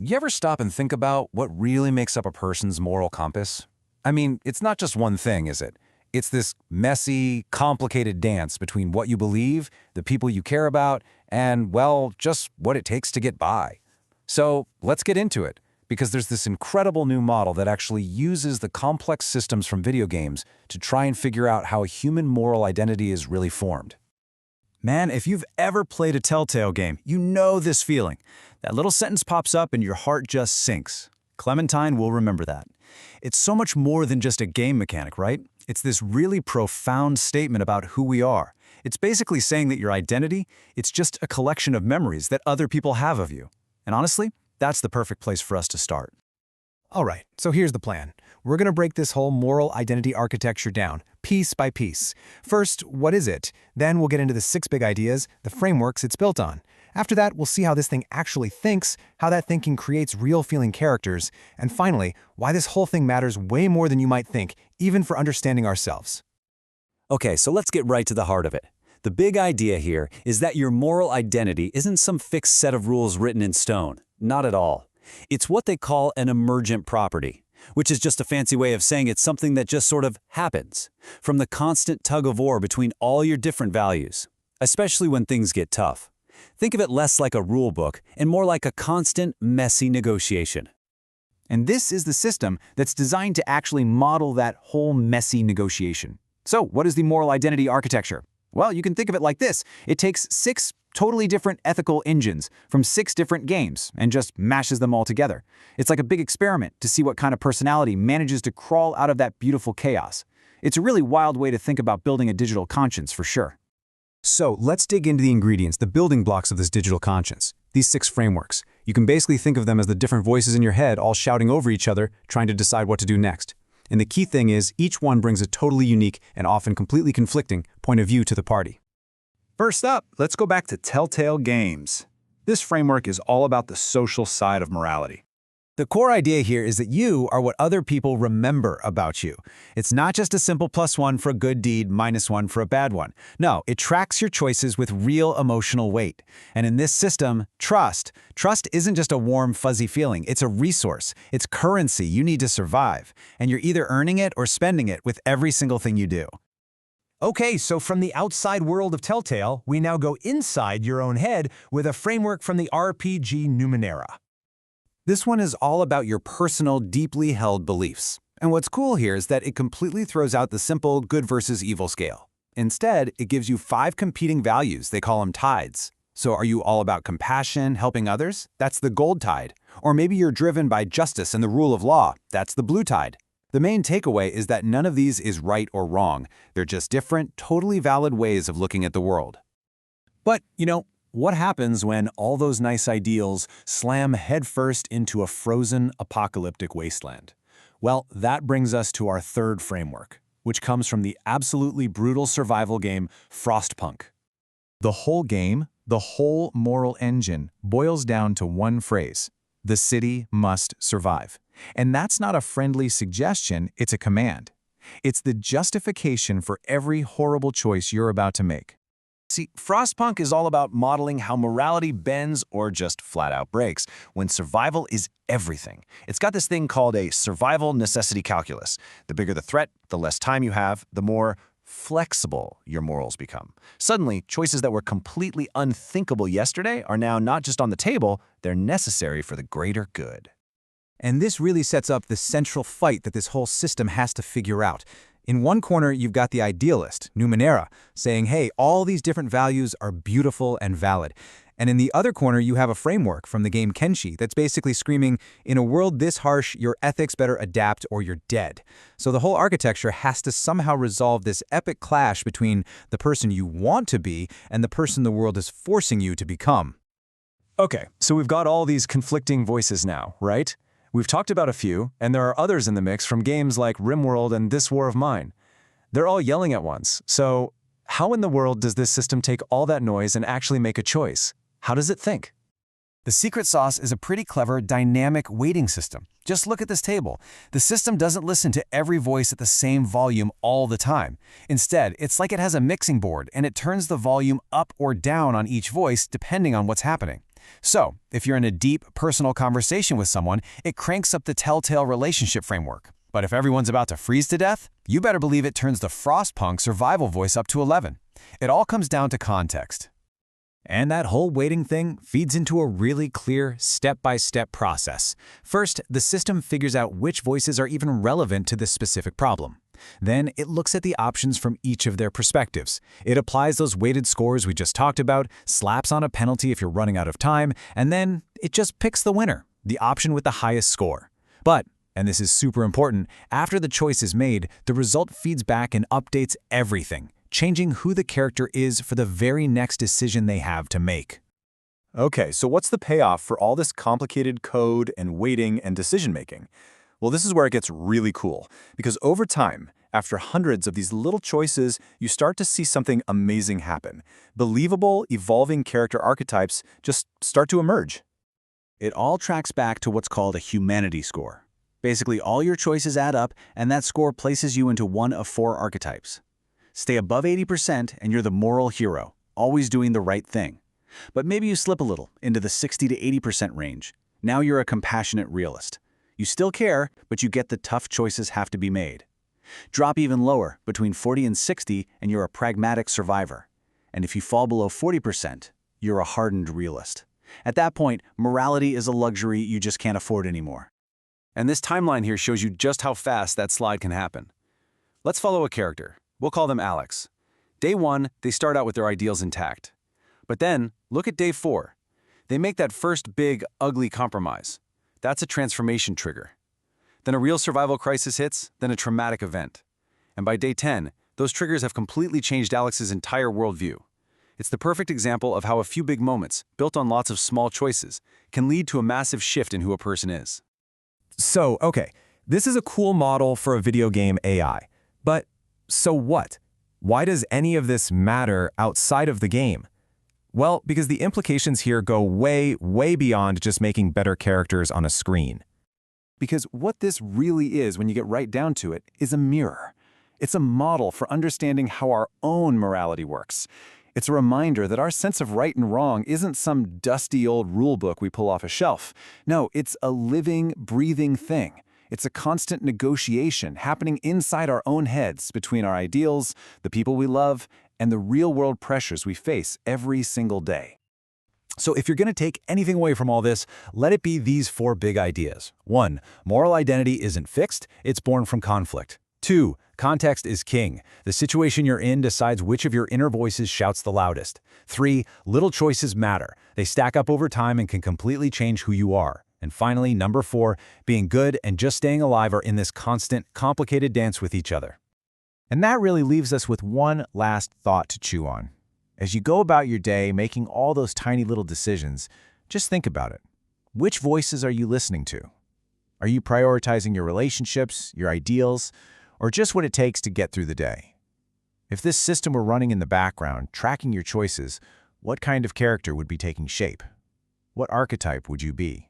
You ever stop and think about what really makes up a person's moral compass? I mean, it's not just one thing, is it? It's this messy, complicated dance between what you believe, the people you care about, and, well, just what it takes to get by. So let's get into it, because there's this incredible new model that actually uses the complex systems from video games to try and figure out how a human moral identity is really formed. Man, if you've ever played a Telltale game, you know this feeling. That little sentence pops up and your heart just sinks. Clementine will remember that. It's so much more than just a game mechanic, right? It's this really profound statement about who we are. It's basically saying that your identity, it's just a collection of memories that other people have of you. And honestly, that's the perfect place for us to start. All right, so here's the plan. We're going to break this whole moral identity architecture down, piece by piece. First, what is it? Then we'll get into the 6 big ideas, the frameworks it's built on. After that, we'll see how this thing actually thinks, how that thinking creates real feeling characters, and finally, why this whole thing matters way more than you might think, even for understanding ourselves. Okay, so let's get right to the heart of it. The big idea here is that your moral identity isn't some fixed set of rules written in stone. Not at all. It's what they call an emergent property, which is just a fancy way of saying it's something that just sort of happens, from the constant tug-of-war between all your different values, especially when things get tough. Think of it less like a rule book and more like a constant, messy negotiation. And this is the system that's designed to actually model that whole messy negotiation. So, what is the moral identity architecture? Well, you can think of it like this. It takes 6 totally different ethical engines from 6 different games and just mashes them all together. It's like a big experiment to see what kind of personality manages to crawl out of that beautiful chaos. It's a really wild way to think about building a digital conscience, for sure. So let's dig into the ingredients, the building blocks of this digital conscience, these 6 frameworks. You can basically think of them as the different voices in your head all shouting over each other, trying to decide what to do next. And the key thing is, each one brings a totally unique and often completely conflicting point of view to the party. First up, let's go back to Telltale Games. This framework is all about the social side of morality. The core idea here is that you are what other people remember about you. It's not just a simple +1 for a good deed, -1 for a bad one. No, it tracks your choices with real emotional weight. And in this system, trust isn't just a warm, fuzzy feeling. It's a resource. It's currency you need to survive. And you're either earning it or spending it with every single thing you do. Okay, so from the outside world of Telltale, we now go inside your own head with a framework from the RPG Numenera. This one is all about your personal, deeply held beliefs. And what's cool here is that it completely throws out the simple good versus evil scale. Instead, it gives you 5 competing values. They call them tides. So are you all about compassion, helping others? That's the gold tide. Or maybe you're driven by justice and the rule of law. That's the blue tide. The main takeaway is that none of these is right or wrong. They're just different, totally valid ways of looking at the world. But, what happens when all those nice ideals slam headfirst into a frozen, apocalyptic wasteland? Well, that brings us to our 3rd framework, which comes from the absolutely brutal survival game Frostpunk. The whole game, the whole moral engine, boils down to one phrase: the city must survive. And that's not a friendly suggestion, it's a command. It's the justification for every horrible choice you're about to make. See, Frostpunk is all about modeling how morality bends or just flat out breaks when survival is everything. It's got this thing called a survival necessity calculus. The bigger the threat, the less time you have, the more flexible your morals become. Suddenly, choices that were completely unthinkable yesterday are now not just on the table, they're necessary for the greater good. And this really sets up the central fight that this whole system has to figure out. In one corner, you've got the idealist, Numenera, saying, hey, all these different values are beautiful and valid. And in the other corner, you have a framework from the game Kenshi that's basically screaming, in a world this harsh, your ethics better adapt or you're dead. So the whole architecture has to somehow resolve this epic clash between the person you want to be and the person the world is forcing you to become. Okay, so we've got all these conflicting voices now, right? We've talked about a few, and there are others in the mix from games like Rimworld and This War of Mine. They're all yelling at once, so how in the world does this system take all that noise and actually make a choice? How does it think? The secret sauce is a pretty clever, dynamic weighting system. Just look at this table. The system doesn't listen to every voice at the same volume all the time. Instead, it's like it has a mixing board, and it turns the volume up or down on each voice depending on what's happening. So, if you're in a deep, personal conversation with someone, it cranks up the Telltale relationship framework. But if everyone's about to freeze to death, you better believe it turns the Frostpunk survival voice up to 11. It all comes down to context. And that whole weighting thing feeds into a really clear, step-by-step process. First, the system figures out which voices are even relevant to this specific problem. Then, it looks at the options from each of their perspectives. It applies those weighted scores we just talked about, slaps on a penalty if you're running out of time, and then it just picks the winner, the option with the highest score. But, and this is super important, after the choice is made, the result feeds back and updates everything, changing who the character is for the very next decision they have to make. Okay, so what's the payoff for all this complicated code and weighting and decision-making? Well, this is where it gets really cool, because over time, after hundreds of these little choices, you start to see something amazing happen. Believable, evolving character archetypes just start to emerge. It all tracks back to what's called a humanity score. Basically, all your choices add up, and that score places you into one of 4 archetypes. Stay above 80% and you're the moral hero, always doing the right thing. But maybe you slip a little into the 60 to 80% range. Now you're a compassionate realist. You still care, but you get the tough choices have to be made. Drop even lower, between 40 and 60, and you're a pragmatic survivor. And if you fall below 40%, you're a hardened realist. At that point, morality is a luxury you just can't afford anymore. And this timeline here shows you just how fast that slide can happen. Let's follow a character. We'll call them Alex. Day 1, they start out with their ideals intact. But then, look at day 4. They make that first big, ugly compromise. That's a transformation trigger. Then a real survival crisis hits, then a traumatic event. And by day 10, those triggers have completely changed Alex's entire worldview. It's the perfect example of how a few big moments, built on lots of small choices, can lead to a massive shift in who a person is. So, okay, this is a cool model for a video game AI. But so what? Why does any of this matter outside of the game? Well, because the implications here go way, way beyond just making better characters on a screen. Because what this really is, when you get right down to it, is a mirror. It's a model for understanding how our own morality works. It's a reminder that our sense of right and wrong isn't some dusty old rulebook we pull off a shelf. No, it's a living, breathing thing. It's a constant negotiation happening inside our own heads between our ideals, the people we love, and the real-world pressures we face every single day. So if you're going to take anything away from all this, let it be these 4 big ideas. 1. Moral identity isn't fixed, it's born from conflict. 2. Context is king. The situation you're in decides which of your inner voices shouts the loudest. 3. Little choices matter. They stack up over time and can completely change who you are. And finally, number 4, being good and just staying alive are in this constant, complicated dance with each other. And that really leaves us with one last thought to chew on. As you go about your day making all those tiny little decisions, just think about it. Which voices are you listening to? Are you prioritizing your relationships, your ideals, or just what it takes to get through the day? If this system were running in the background, tracking your choices, what kind of character would be taking shape? What archetype would you be?